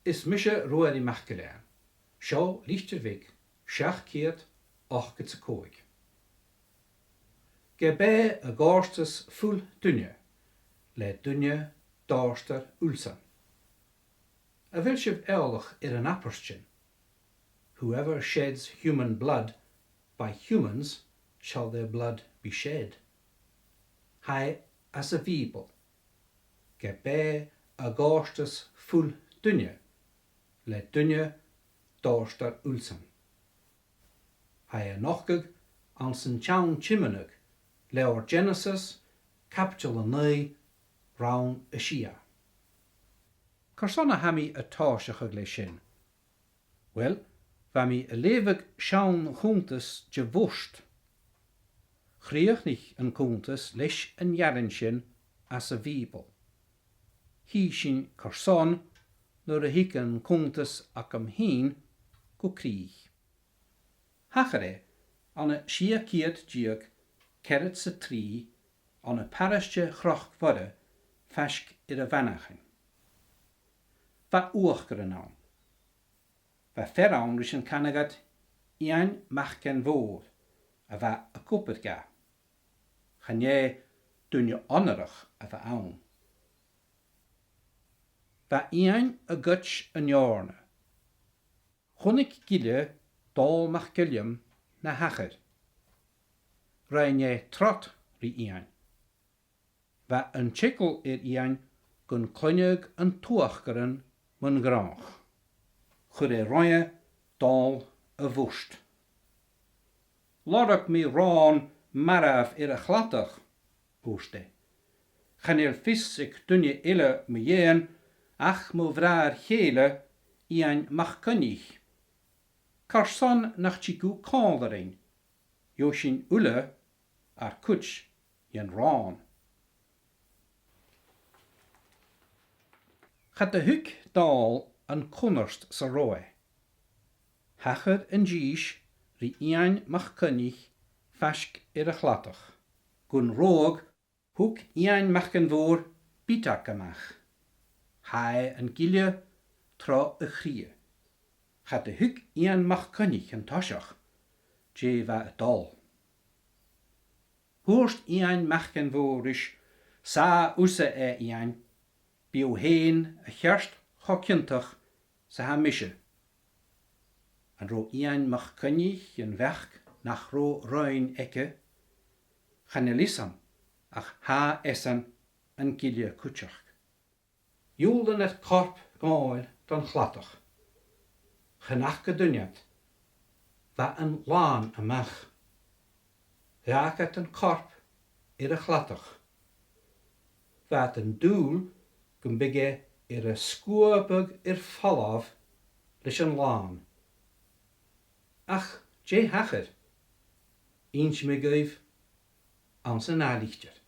is misje roer die machgelaan. Sjo lichter weg, schach keert, och get ze koig. Gebij a gorstes full dunje, le dunje dorster ulsan. A vilship erlich een apperstjen. Whoever sheds human blood, by humans shall their blood be shed. Hij as a wiebel. Gebij a gorstes full dunje, le dunje dorster ulsan. Hij a nochgig an zijn tjaun chimenig, leur Genesis, capital 9, round a shia. Carsonna hami a táiseach le sin. Well, va mi a levig sjaun juntas je wurst. Chríoch nich an juntas leis an jarin sin as a wiebel. Hi sin carson nur a hic an juntas ac am heen go krieg. Hachare, an a shia kiet diog kerrit sa trí an a parastje chroch vodde fesk a vanaching. Va oogeren aan. Va veraan rys an canagat ian machken voor, a va a koppet ga. Chan je doen je anderig a va aan. Va ian a guts an jarne. Chonik gile dal mach gilium na hacher. Rijn je trot ri ian. Va an chikkel ian gun klunnig an tuachgeren mun graag. Chur roie dal a woest. Lorg mi raan maraf a glattig, hoeste. Gan vis ik dunje ille me jeen, ach mo vraar gele, ian mag kunnig. Carson nach chiku kaldering, joshin ulle, ar kuts, jen raan. Gaat de huk dal an konnerst sa roe. Hacher en jies ri ian mag kunnig, fask a glattig. Gun roog, hoek ian machen voor bitakemach. Hai en gilje tra a chrie. Gaat de huk ian mag kunnig en toshach, je va a dal. Hoorst ian machen voor is, sa usse ian, bio heen a gerst chokjentach sa ha misje. En ro ian mag kunnig en weg nach ro ruin ecke, gaan elisam ach ha essen en gilje kutschach. Julden het korp gaal dan glattig. Genachke dunjat, va een laan amach. Raak het een korp a glattig. Va een doel kun bigge a skoopig fallaf lis een laan. Ach, je hacher, eens me geef aan zijn nalichter.